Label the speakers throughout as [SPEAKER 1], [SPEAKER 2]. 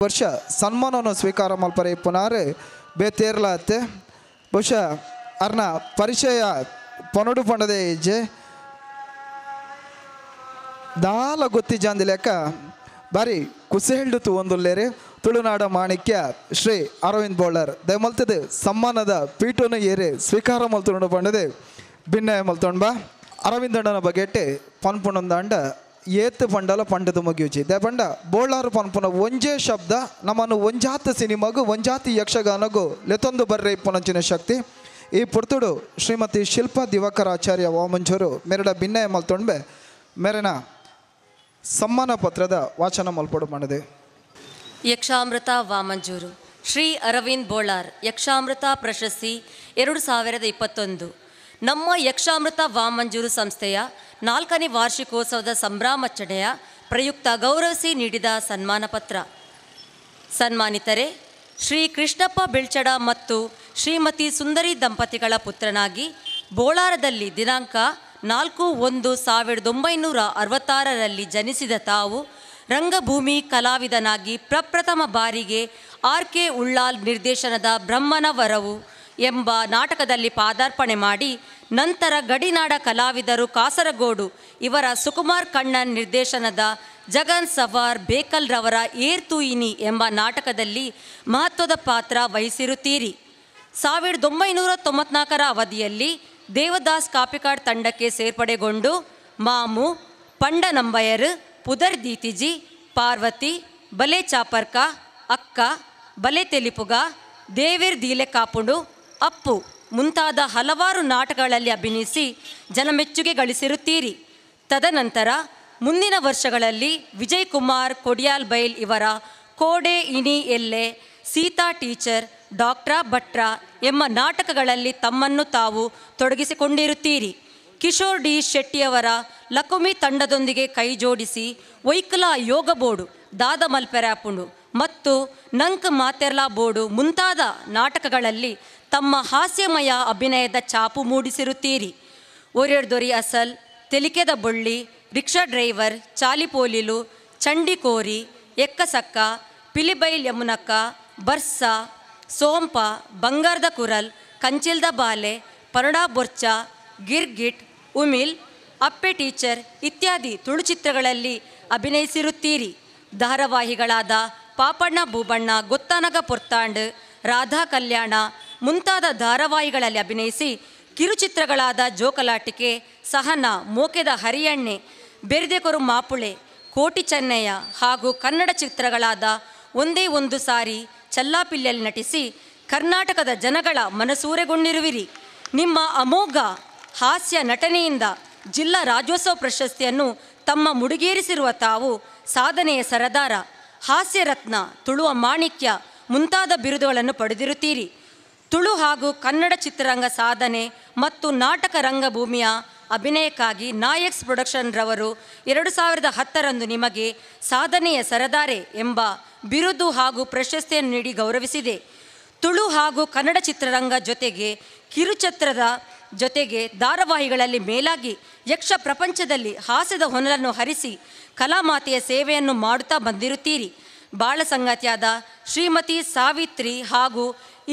[SPEAKER 1] ವರ್ಷ ಸನ್ಮಾನವನ್ನು ಸ್ವೀಕಾರ ಮಲ್ಪರೆ ಪುನಾರೆ ಬೇತೇರ್ಲಾತೆ ಬಹುಶಃ ಅರ್ನ ಪರಿಚಯ ಪೊನಡು ಪಂಡದೆ ಹೆಜ್ಜೆ ದಾಲ ಗೊತ್ತಿ ಜಾಂದಿ ಲೆಕ್ಕ ಬಾರಿ ಕುಸೆಲ್ಡು ಒಂದುಲ್ಲೇರೆ ತುಳುನಾಡ ಮಾಣಿಕ್ಯ ಶ್ರೀ ಅರವಿಂದ್ ಬೋಳರ್ ದಯಮಲ್ತದೆ ಸಮ್ಮಾನದ ಪೀಠನು ಏರೆ ಸ್ವೀಕಾರ ಮಲ್ತೊಂಡು ಪಂಡದೆ ಭಿನ್ನ ಮಲ್ತೊಂಡು ಬಾ ಅರವಿಂದಣ್ಣನ ಬಗೆಟ್ಟೆ ಪನ್ಪುಣಂದಾಂಡ ಏತ್ ಪಂಡಲ ಪಂಡದ ಮುಗಿಯುಚಿ ದೇ ಪಂಡ ಬೋಳಾರು ಪನ್ಪುನ ಒಂಜೇ ಶಬ್ದ ನಮ್ಮನ್ನು ಒಂಜಾತ ಸಿನಿಮಾಗು ಒಂಜಾತಿ ಯಕ್ಷಗಾನಗೂ ಲೆತೊಂದು ಬರ್ರೆ ಪುನಂಚಿನ ಶಕ್ತಿ ಈ ಪುರ್ತುಡು ಶ್ರೀಮತಿ ಶಿಲ್ಪಾ ದಿವಾಕರಾಚಾರ್ಯ ವಾಮಂಜೂರು ಮೆರಡ ಭಿನ್ನಯ ಮಲ್ತೊಂಡ್ಬೆ ಮೆರನ ಸಮ್ಮಾನ ಪತ್ರದ ವಾಚನ ಮಲ್ಪಡು ಮಾಡಿದೆ.
[SPEAKER 2] ಯಕ್ಷಾಮೃತ ವಾಮಂಜೂರು ಶ್ರೀ ಅರವಿಂದ್ ಬೋಳಾರ್ ಯಕ್ಷಾಮೃತ ಪ್ರಶಸ್ತಿ 2021. ನಮ್ಮ ಯಕ್ಷಾಮೃತ ವಾಮಂಜೂರು ಸಂಸ್ಥೆಯ 4ನೇ ವಾರ್ಷಿಕೋತ್ಸವದ ಸಂಭ್ರಮಾಚರಣೆಯ ಪ್ರಯುಕ್ತ ಗೌರವಿಸಿ ನೀಡಿದ ಸನ್ಮಾನ ಪತ್ರ. ಸನ್ಮಾನಿತರೆ ಶ್ರೀ ಕೃಷ್ಣಪ್ಪ ಬೆಳ್ಚಡ ಮತ್ತು ಶ್ರೀಮತಿ ಸುಂದರಿ ದಂಪತಿಗಳ ಪುತ್ರನಾಗಿ ಬೋಳಾರದಲ್ಲಿ ದಿನಾಂಕ 4/1/1966 ಜನಿಸಿದ ತಾವು ರಂಗಭೂಮಿ ಕಲಾವಿದನಾಗಿ ಪ್ರಪ್ರಥಮ ಬಾರಿಗೆ R.K. ಉಳ್ಳಾಲ್ ನಿರ್ದೇಶನದ ಬ್ರಹ್ಮನ ವರವು ಎಂಬ ನಾಟಕದಲ್ಲಿ ಪಾದಾರ್ಪಣೆ ಮಾಡಿ ನಂತರ ಗಡಿನಾಡ ಕಲಾವಿದರು ಕಾಸರಗೋಡು ಇವರ ಸುಕುಮಾರ್ ಕಣ್ಣನ್ ನಿರ್ದೇಶನದ ಜಗನ್ ಸವಾರ್ ಬೇಕಲ್ ರವರ ಏರ್ತುಯಿನಿ ಎಂಬ ನಾಟಕದಲ್ಲಿ ಮಹತ್ವದ ಪಾತ್ರ ವಹಿಸಿರುತ್ತೀರಿ. 1994ರ ಅವಧಿಯಲ್ಲಿ ದೇವದಾಸ್ ಕಾಪಿಕಾಡ್ ತಂಡಕ್ಕೆ ಸೇರ್ಪಡೆಗೊಂಡು ಮಾಮು, ಪಂಡ ನಂಬಯರ್, ಪುದರ್ ದೀತಿಜಿ, ಪಾರ್ವತಿ, ಬಲೆ ಚಾಪರ್ಕ, ಅಕ್ಕ, ಬಲೆ ತೆಲಿಪುಗ, ದೇವಿರ್ ದೀಲೆ ಕಾಪುಂಡು, ಅಪ್ಪು ಮುಂತಾದ ಹಲವಾರು ನಾಟಕಗಳಲ್ಲಿ ಅಭಿನಯಿಸಿ ಜನಮೆಚ್ಚುಗೆ ಗಳಿಸಿರುತ್ತೀರಿ. ತದನಂತರ ಮುಂದಿನ ವರ್ಷಗಳಲ್ಲಿ ವಿಜಯ್ ಕುಮಾರ್ ಕೊಡಿಯಾಲ್ ಬೈಲ್ ಇವರ ಕೋಡೆ ಇನಿ ಎಲ್ಲೆ, ಸೀತಾ ಟೀಚರ್, ಡಾಕ್ಟ್ರಾ ಭಟ್ರ ಎಂಬ ನಾಟಕಗಳಲ್ಲಿ ತಮ್ಮನ್ನು ತಾವು ತೊಡಗಿಸಿಕೊಂಡಿರುತ್ತೀರಿ. ಕಿಶೋರ್ ಡಿ ಶೆಟ್ಟಿಯವರ ಲಕುಮಿ ತಂಡದೊಂದಿಗೆ ಕೈ ಜೋಡಿಸಿ ಒಯ್ಕಲಾ ಯೋಗ ಬೋರ್ಡು, ದಾದ ಮಲ್ಪೆರಾಪುಂಡು ಮತ್ತು ನಂಕ್ ಮಾತೆರ್ಲಾ ಬೋರ್ಡು ಮುಂತಾದ ನಾಟಕಗಳಲ್ಲಿ ತಮ್ಮ ಹಾಸ್ಯಮಯ ಅಭಿನಯದ ಛಾಪು ಮೂಡಿಸಿರುತ್ತೀರಿ. ಒರೆರ್ದೊರಿ ಅಸಲ್, ತೆಲಿಕೆದ ಬೊಳ್ಳಿ, ರಿಕ್ಷಾ ಡ್ರೈವರ್, ಚಾಲಿಪೋಲಿಲು, ಚಂಡಿಕೋರಿ, ಎಕ್ಕಸಕ್ಕ, ಪಿಲಿಬೈಲ್ ಯಮುನಕ್ಕ, ಬರ್ಸ, ಸೋಂಪ, ಬಂಗಾರದ ಕುರಲ್, ಕಂಚಿಲ್ದ ಬಾಲೆ, ಪರಡಾ ಬೊರ್ಚ, ಗಿರ್ಗಿಟ್, ಉಮಿಲ್, ಅಪ್ಪೆ ಟೀಚರ್ ಇತ್ಯಾದಿ ತುಳು ಚಿತ್ರಗಳಲ್ಲಿ ಅಭಿನಯಿಸಿರುತ್ತೀರಿ. ಧಾರಾವಾಹಿಗಳಾದ ಪಾಪಣ್ಣ ಭೂಬಣ್ಣ, ಗೊತ್ತನಗ ಪೊರ್ತಾಂಡ್, ರಾಧಾ ಕಲ್ಯಾಣ ಮುಂತಾದ ಧಾರಾವಾಹಿಗಳಲ್ಲಿ ಅಭಿನಯಿಸಿ ಕಿರುಚಿತ್ರಗಳಾದ ಜೋಕಲಾಟಿಕೆ, ಸಹನ, ಮೋಕೆದ ಹರಿಯಣ್ಣೆ, ಬೆರ್ದೆಕೊರು ಮಾಪುಳೆ, ಕೋಟಿ ಚೆನ್ನಯ್ಯ ಹಾಗೂ ಕನ್ನಡ ಚಿತ್ರಗಳಾದ ಒಂದೇ ಒಂದು ಸಾರಿ, ಚಲ್ಲಾಪಿಲ್ಲಿಯಲ್ಲಿ ನಟಿಸಿ ಕರ್ನಾಟಕದ ಜನಗಳ ಮನಸೂರೆಗೊಂಡಿರುವಿರಿ. ನಿಮ್ಮ ಅಮೋಘ ಹಾಸ್ಯ ನಟನೆಯಿಂದ ಜಿಲ್ಲಾ ರಾಜ್ಯೋತ್ಸವ ಪ್ರಶಸ್ತಿಯನ್ನು ತಮ್ಮ ಮುಡಿಗೇರಿಸಿರುವ ತಾವು ಸಾಧನೆಯ ಸರದಾರ, ಹಾಸ್ಯ ರತ್ನ, ತುಳುವ ಮಾಣಿಕ್ಯ ಮುಂತಾದ ಬಿರುದುಗಳನ್ನು ಪಡೆದಿರುತ್ತೀರಿ. ತುಳು ಹಾಗೂ ಕನ್ನಡ ಚಿತ್ರರಂಗ ಸಾಧನೆ ಮತ್ತು ನಾಟಕ ರಂಗಭೂಮಿಯ ಅಭಿನಯಕ್ಕಾಗಿ ನಾಯಕ್ಸ್ ಪ್ರೊಡಕ್ಷನ್ ರವರು 2010ರಂದು ನಿಮಗೆ ಸಾಧನೆಯ ಸರದಾರೆ ಎಂಬ ಬಿರುದು ಹಾಗೂ ಪ್ರಶಸ್ತಿಯನ್ನು ನೀಡಿ ಗೌರವಿಸಿದೆ. ತುಳು ಹಾಗೂ ಕನ್ನಡ ಚಿತ್ರರಂಗ ಜೊತೆಗೆ ಕಿರುಚಿತ್ರದ ಜೊತೆಗೆ ಧಾರಾವಾಹಿಗಳಲ್ಲಿ ಮೇಲಾಗಿ ಯಕ್ಷ ಪ್ರಪಂಚದಲ್ಲಿ ಹಾಸ್ಯದ ಹೊನಲನ್ನು ಹರಿಸಿ ಕಲಾಮಾತೆಯ ಸೇವೆಯನ್ನು ಮಾಡುತ್ತಾ ಬಂದಿರುತ್ತೀರಿ. ಬಾಳ ಸಂಗಾತಿಯಾದ ಶ್ರೀಮತಿ ಸಾವಿತ್ರಿ ಹಾಗೂ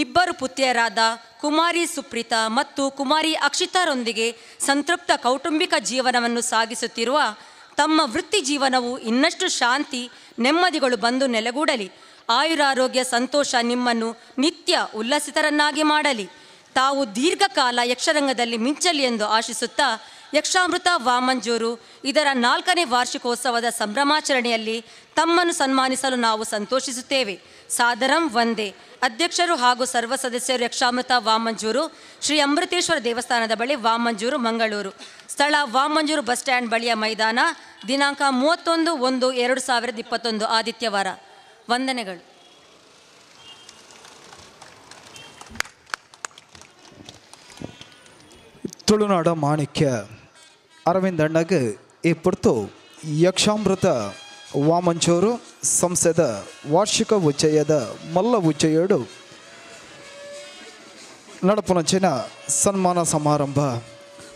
[SPEAKER 2] ಇಬ್ಬರು ಪುತ್ರಿಯರಾದ ಕುಮಾರಿ ಸುಪ್ರೀತಾ ಮತ್ತು ಕುಮಾರಿ ಅಕ್ಷಿತಾರೊಂದಿಗೆ ಸಂತೃಪ್ತ ಕೌಟುಂಬಿಕ ಜೀವನವನ್ನು ಸಾಗಿಸುತ್ತಿರುವ ತಮ್ಮ ವೃತ್ತಿ ಜೀವನವು ಇನ್ನಷ್ಟು ಶಾಂತಿ ನೆಮ್ಮದಿಗಳು ಬಂದು ನೆಲೆಗೂಡಲಿ. ಆಯುರಾರೋಗ್ಯ ಸಂತೋಷ ನಿಮ್ಮನ್ನು ನಿತ್ಯ ಉಲ್ಲಸಿತರನ್ನಾಗಿ ಮಾಡಲಿ. ತಾವು ದೀರ್ಘಕಾಲ ಯಕ್ಷರಂಗದಲ್ಲಿ ಮಿಂಚಲಿ ಎಂದು ಆಶಿಸುತ್ತಾ ಯಕ್ಷಾಮೃತ ವಾಮಂಜೂರು ಇದರ 4ನೇ ವಾರ್ಷಿಕೋತ್ಸವದ ಸಂಭ್ರಮಾಚರಣೆಯಲ್ಲಿ ತಮ್ಮನ್ನು ಸನ್ಮಾನಿಸಲು ನಾವು ಸಂತೋಷಿಸುತ್ತೇವೆ. ಸಾದರಂ ವಂದೇ. ಅಧ್ಯಕ್ಷರು ಹಾಗೂ ಸರ್ವ ಸದಸ್ಯರು ಯಕ್ಷಾಮೃತ ವಾಮಂಜೂರು, ಶ್ರೀ ಅಮೃತೇಶ್ವರ ದೇವಸ್ಥಾನದ ಬಳಿ, ವಾಮಂಜೂರು, ಮಂಗಳೂರು. ಸ್ಥಳ ವಾಮಂಜೂರು ಬಸ್ ಸ್ಟ್ಯಾಂಡ್ ಬಳಿಯ ಮೈದಾನ. ದಿನಾಂಕ 31/1/2021 ಆದಿತ್ಯವಾರ. ವಂದನೆಗಳು.
[SPEAKER 1] ತುಳುನಾಡ ಮಾಣಿಕ್ಯ ಅರವಿಂದ್ ಅಣ್ಣಗೆ ಈ ಪುರ್ತು ಯಕ್ಷಾಮೃತ ವಾಮಂಜೂರು ಸಂಸ್ಥೆದ ವಾರ್ಷಿಕ ಉಚ್ಚಯದ ಮಲ್ಲ ಉಚ್ಚಯಡು ನಡಪುನಂಚಿನ ಸನ್ಮಾನ ಸಮಾರಂಭ.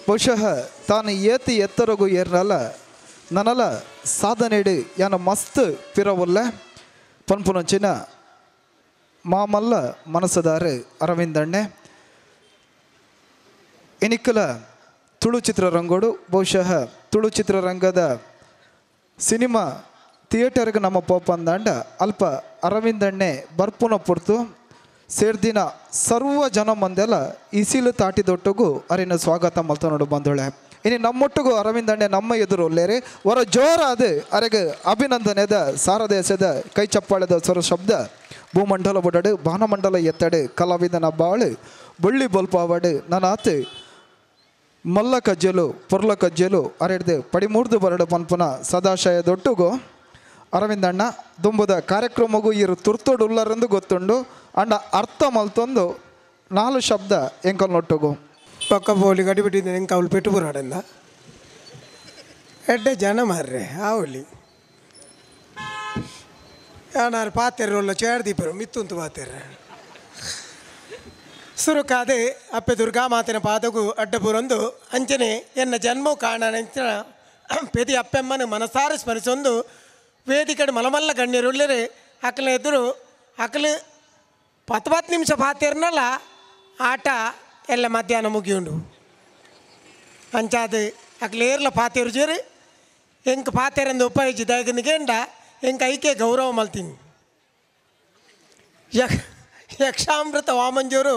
[SPEAKER 1] ಬಹುಶಃ ತಾನು ಏತಿ ಎತ್ತರಗೂ ಏರ್ನಲ್ಲ ನನಲ ಸಾಧನೆಡು ಯಾನ ಮಸ್ತ್ ಪಿರವಲ್ಲ ಪನ್ಪುನಂಚಿನ ಮಾಮಲ್ಲ ಮನಸ್ಸದಾರೆ ಅರವಿಂದಣ್ಣೆ ಎನಿಕ್ಕಲ ತುಳು ಚಿತ್ರರಂಗೋಡು ಬಹುಶಃ ತುಳು ಚಿತ್ರರಂಗದ ಸಿನಿಮಾ ಥಿಯೇಟರ್ಗೆ ನಮ್ಮ ಪೋಪಂದಾಂಡ ಅಲ್ಪ ಅರವಿಂದಣ್ಣೆ ಬರ್ಪುನ ಪುರ್ತು ಸೇರ್ದಿನ ಸರ್ವ ಜನ ಮಂದೆಲ್ಲ ಇಸಿಲು ತಾಟಿದೊಟ್ಟಿಗೂ ಅರಿನ ಸ್ವಾಗತ ಮಲ್ತನೋಡು ಬಂದೋಳೆ ಇನ್ನು ನಮ್ಮೊಟ್ಟಿಗೂ ಅರವಿಂದಣ್ಣೆ ನಮ್ಮ ಎದುರು ಒಲ್ಲೇರಿ ಹೊರ ಜೋರಾದ ಅರೆಗೆ ಅಭಿನಂದನೆದ ಸಾರದೇಶದ ಕೈ ಚಪ್ಪಾಳದ ಸ್ವರ ಶಬ್ದ ಭೂಮಂಡಲ ಬುಡಡು ಬಾನಮಂಡಲ ಎತ್ತಡು ಕಲಾವಿದನ ಬಾಳು ಬಳ್ಳಿ ಬಲ್ಪಾವಡು ನನಾತ್ ಮಲ್ಲ ಕಜ್ಜಲು ಪೊರ್ಲ ಕಜ್ಜಲು ಅರೆಡ್ದು ಪಡಿಮೂರ್ದು ಬರಡು ಪನ್ಪುನ ಸದಾಶಯದೊಟ್ಟಿಗೂ ಅರವಿಂದಣ್ಣ ದುಂಬುದ ಕಾರ್ಯಕ್ರಮಗೂ ಇರು ತುರ್ತೋಡು ಉಲ್ಲರೆಂದು ಗೊತ್ತುಂಡು ಅಂಡ ಅರ್ಥ ಮಲ್ತೊಂದು 4 ಶಬ್ದ ಎಂಕಲ್ ನೊಟ್ಟುಗು
[SPEAKER 3] ಪಕ್ಕ ಬೋಲಿ ಗಡಿಬಿಟ್ಟಿದ್ದೆ ಹೆಂಗೆ ಅವಳು ಪೆಟ್ಟು ಬರಾಡಂದ ಎಡ್ಡೆ ಜನ ಮಾರ್ರೆ ಅವಳಿ ಯಾರು ಪಾತೆರೋಲ್ಲ ಚೇಡ್ದೀಪರು ಮಿತ್ತುಂತು ಪಾತೆರ ಸುರುಕಾದೆ ಅಪ್ಪೆ ದುರ್ಗಾ ಮಾತಿನ ಪಾದಗೂ ಅಡ್ಡಪುರೊಂದು ಅಂಚನೆ ಎನ್ನ ಜನ್ಮವು ಕಾಣಂಚ ಪೆದಿ ಅಪ್ಪೆಮ್ಮನ ಮನಸಾರ ಸ್ಮರಿಸೊಂದು ವೇದಿಕಡೆ ಮಲಮಲ್ಲ ಗಣ್ಯರುಳ್ಳರೆ ಅಕ್ಕಲ ಎದುರು ಅಕ್ಕಲು 10 ನಿಮಿಷ ಪಾತೆರ್ನಲ್ಲ ಆಟ ಎಲ್ಲ ಮಧ್ಯಾಹ್ನ ಮುಗಿಯುಂಡು ಅಂಚಾದ ಅಕ್ಲೇರ್ಲ ಪಾತೆರು ಜೇರು ಎಂಕ್ ಪಾತೆರಂದು ಉಪಯೋಗಿಸಿ ದಯಗನಿಗೆಂಡ ಎಂಕ ಐಕೆ ಗೌರವ ಮಲ್ತೀನಿ ಯಕ್ಷಾಮೃತ ವಾಮಂಜೂರು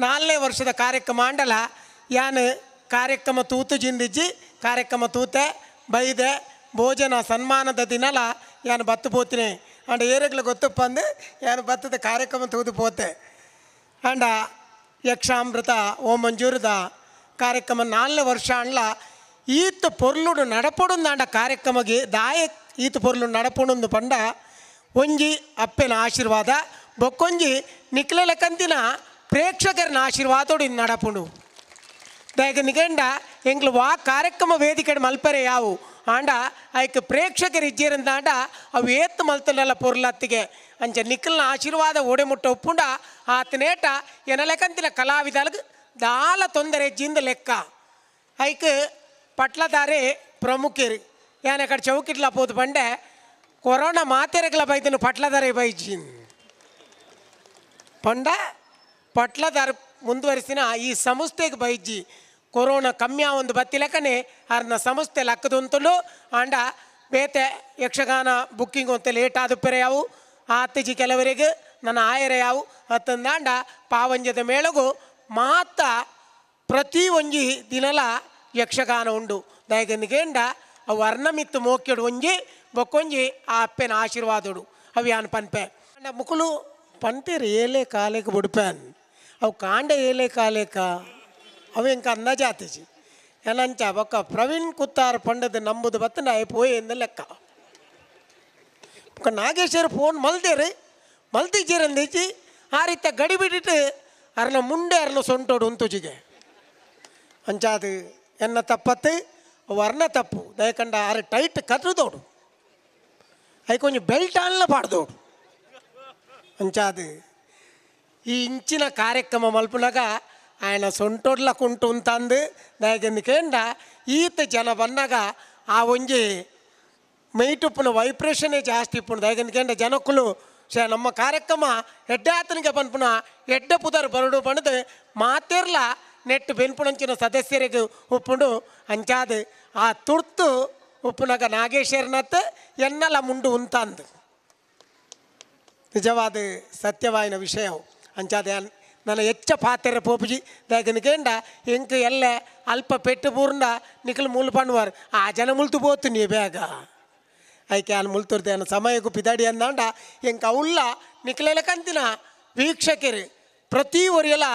[SPEAKER 3] 4ನೇ ವರ್ಷದ ಕಾರ್ಯಕ್ರಮ ಅಂಡಲ ಯಾನು ಕಾರ್ಯಕ್ರಮ ತೂತು ಜಿಂದಿಜ್ಜಿ ಕಾರ್ಯಕ್ರಮ ತೂತೆ ಬೈದೆ ಭೋಜನ ಸನ್ಮಾನದ ದಿನಲ ಯಾನು ಬತ್ತು ಪೋತಿನಿ ಅಂಡ ಏರೆಗ್ಲು ಗೊತ್ತಪ್ಪ ಅಂದು ಯಾನು ಬತ್ತದ ಕಾರ್ಯಕ್ರಮ ತೂದು ಪೋತೆ ಅಂಡ ಯಕ್ಷಾಮೃತ ಓಮಂಜೂರದ ಕಾರ್ಯಕ್ರಮ 4ನೇ ವರ್ಷ ಅಂಡ್ಲ ಈತ ಪೊರ್ಲುಡು ನಡಪೊಡುಂದು ಅಂಡ ಕಾರ್ಯಕ್ರಮಗೆ ದಾಯ ಈತ ಪೊರ್ಲುಡು ನಡಪೊಡುಂದು ಪಂಡ ಒಂಜಿ ಅಪ್ಪೆನ ಆಶೀರ್ವಾದ ಬೊಕ್ಕೊಂಜಿ ನಿಕ್ಲೆಲ ಕಂತಿನ ಪ್ರೇಕ್ಷಕರನ ಆಶೀರ್ವಾದೋಡು ಇನ್ನು ನಡಪುಂಡು ದಯಗ ನಿಗಂಡ ಎಂಗ್ಲು ವಾ ಕಾರ್ಯಕ್ರಮ ವೇದಿಕೆ ಮಲ್ಪರೆ ಯಾವು ಆಂಡ ಆಯ್ಕೆ ಪ್ರೇಕ್ಷಕರು ಇಜ್ಜೇರಂದ ಆಂಡ ಅವು ಏತ್ತು ಮಲ್ತನಲ್ಲ ಪೊರ್ಲತ್ತಿಗೆ ಅಂಚ ನಿಖಲ್ನ ಆಶೀರ್ವಾದ ಓಡೆ ಮುಟ್ಟ ಒಪ್ಪುಂಡ ಆತನೇಟ ಎನಲೆಕಂತಿನ ಕಲಾವಿದಲ್ಗೆ ದಾಲ ತೊಂದರೆ ಜಿಂದ ಲೆಕ್ಕ ಐಕೆ ಪಟ್ಲದಾರೆ ಪ್ರಮುಖರು ಯಾನ ಕಡೆ ಚೌಕಿಟ್ಲ ಪೋದು ಬಂಡೆ ಕೊರೋನಾ ಮಾತೆರೆಗಳ ಬೈದನು ಪಟ್ಲದಾರೆ ಬೈಜಿನ್ ಪಂಡ ಪಟ್ಲದಾರ ಮುಂದುವರಿಸಿನ ಈ ಸಂಸ್ಥೆಗೆ ಬೈಜಿ ಕೊರೋನಾ ಕಮ್ಮಿ ಒಂದು ಬತ್ತಿಲಕ್ಕನೆ ಅರ್ನ ಸಂಸ್ಥೆ ಲಕ್ಕದಂತಲು ಆಂಡ ಬೇತೆ ಯಕ್ಷಗಾನ ಬುಕ್ಕಿಂಗ್ ಅಂತ ಲೇಟ್ ಆದ ಪೆರೆ ಯಾವು ಆತಜಿ ಕೆಲವರಿಗೆ ನನ್ನ ಆಯರ ಯಾವು ಹತ್ತಂದಾಂಡ ಪಾವಂಜದ ಮೇಳಗು ಮಾತ ಪ್ರತಿ ಒಂಜಿ ದಿನಲ ಯಕ್ಷಗಾನ ಉಂಡು ದಯಗನಿಗೆಂಡ ಅವು ವರ್ಣಮಿತ್ತು ಮೋಕ್ಯಡು ಒಂಜಿ ಬೊಕ್ಕೊಂಜಿ ಆ ಅಪ್ಪೆನ ಆಶೀರ್ವಾದಡು ಅವು ಯಾನು ಪನ್ಪೆ ಅಂಡ ಮುಕುಲು ಪಂತೇರು ಏಲೆ ಕಾಲೇಕ ಬುಡ್ಪ್ಯಾನ್ ಅವು ಕಾಂಡ ಏಲೆ ಕಾಲೇಕ ಅವು ಎಂಕ ಅನ್ನಜಾತಿಜಿ ಏನಂಚ ಬೊಕ್ಕ ಪ್ರವೀಣ್ ಕುತ್ತಾರ್ ಪಂಡದ ನಂಬುದು ಬತ್ತಂಡ ಪೋಯೆ ಎಂದ ಲೆಕ್ಕ ನಾಗೇಶ್ವರ ಫೋನ್ ಮಲ್ದೇರಿ ಮಲ್ತಿಜ್ಜಿರಂದಿಜ್ಜಿ ಆ ರೀತಿಯ ಗಡಿ ಬಿಟ್ಟಿಟ್ಟು ಅರ್ನ ಮುಂಡೆ ಅರ್ನ ಸೊಂಟೋಡು ಉಂತುಜಿಗೆ ಅಂಚಾದು ಎನ್ನ ತಪ್ಪತ್ತು ವರ್ಣ ತಪ್ಪು ದಯಕಂಡ ಅರೆ ಟೈಟ್ ಕತ್ರದೋಡು ಅයි ಕೊಂಚ ಬೆಲ್ಟ್ ಅಲ್ಲ ಪಾಡ್ದೋಡು ಅಂಚಾದು ಈ ಇಂಚಿನ ಕಾರ್ಯಕ್ರಮ ಮಲ್ಪನಾಗ ఆయన ಸೊಂಟೋಡ್ಲಕ್ಕುಂಟು ಅಂತಂದು ದಯಗಂದಿಕೆಂಡ ಈತ ಜನ ಬಂದಾಗ ಆ ಒಂಜಿ ಮೈಟುಪ್ಪನ ವೈಬ್ರೇಷನೇ ಜಾಸ್ತಿ ಇಪ್ಪುಂಡು ದಯಗಂದಿಕೆಂಡ ಜನಕ್ಕುಲು ನಮ್ಮ ಕಾರ್ಯಕ್ರಮ ಎಡ್ಡೆ ಆತನಿಗೆ ಪನ್ಪುನ ಎಡ್ಡೆ ಪುದರ್ ಬರಡು ಪಣದು ಮಾತೇರ್ಲ ನೆಟ್ಟು ಬೆನ್ಪುಣಂಚಿನ ಸದಸ್ಯರಿಗೆ ಉಪ್ಪುಂಡು ಅಂಚಾದು ಆ ತುರ್ತು ಉಪ್ಪುನಾಗ ನಾಗೇಶ್ವರನತ್ ಎನ್ನಲ ಮುಂಡು ಉಂತಂದು ನಿಜವಾದ ಸತ್ಯವಾಯಿನ ವಿಷಯವು ಅಂಚಾದ ನನ್ನ ಹೆಚ್ಚ ಪಾತೆರ ಪೋಪುಜಿ ದಯಗನಿಗೆಂಡ ಎಂಕ ಎಲ್ಲ ಅಲ್ಪ ಪೆಟ್ಟು ಪೂರ್ಣ ನಿಖಲ್ ಮೂಲು ಪಣ್ಣುವಾರು ಆ ಜನ ಮುಲ್ತು ಪೋತು ನೀ ಬೇಗ ಐಕೆ ಅಲ್ಲಿ ಮುಲ್ತುರ್ದೆ ಅನ್ನ ಸಮಯಕ್ಕೂ ಪಿದಾಡಿ ಅಂದಾಂಡ ಎಂಕ ಉಲ್ಲ ನಿಖಲೆಲ್ಲ ಕಂತಿನ ವೀಕ್ಷಕರು ಪ್ರತಿ ಒರಿಯಲ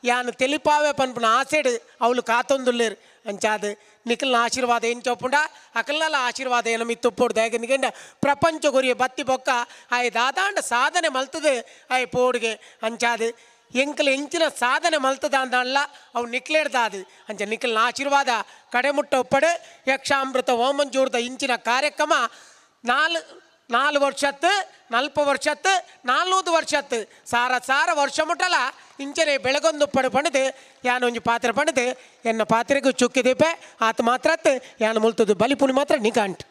[SPEAKER 3] ಯಾನು ತೆಲಿಪಾವೆ ಪನ್ಪುನ ಆಸೆಡು ಅವಳು ಕಾತೊಂದುಲ್ಲೇರು ಅಂಚಾದ ನಿಖಲ್ನ ಆಶೀರ್ವಾದ ಏನು ಚೊಪ್ಪುಂಡ ಅಕಲ್ನಲ್ಲ ಆಶೀರ್ವಾದ ಏನು ಮಿತ್ತುಪ್ಪೋಡು ದಯಗನಿಗೆಂಡ ಪ್ರಪಂಚ ಗುರಿಯ ಬತ್ತಿ ಬೊಕ್ಕ ಆಯ್ ದಾದಾಂಡ ಸಾಧನೆ ಮಲ್ತದೆ ಆಯ್ ಪೋಡ್ಗೆ ಅಂಚಾದ ಎಂಕಲ್ ಎಂಚಿನ ಸಾಧನೆ ಮಲ್ತದ ಅಂದಲ್ಲ ಅವು ನಿಕ್ಲೇಡ್ದಾದು ಅಂಚ ನಿಖಲ್ನ ಆಶೀರ್ವಾದ ಕಡೆಮುಟ್ಟ ಒಪ್ಪಡೆ ಯಕ್ಷಾಮೃತ ಓಮಂಜೂರ್ದ ಇಂಚಿನ ಕಾರ್ಯಕ್ರಮ 4 ವರ್ಷತ್ತು 40 ವರ್ಷತ್ತು 400 ವರ್ಷತ್ತು ಸಾರ ವರ್ಷ ಮುಟ್ಟಲ ಇಂಚನೆ ಬೆಳಗೊಂದು ಪಣದು ಯಾನೊಂದು ಪಾತ್ರೆ ಪಣದು ಎನ್ನ ಪಾತ್ರೆಗೂ ಚುಕ್ಕಿದೀಪೆ ಆತ ಮಾತ್ರ ಯಾನು ಮುಲ್ತದು ಬಲಿಪುಣಿ ಮಾತ್ರ ನಿಗಾಂಟ್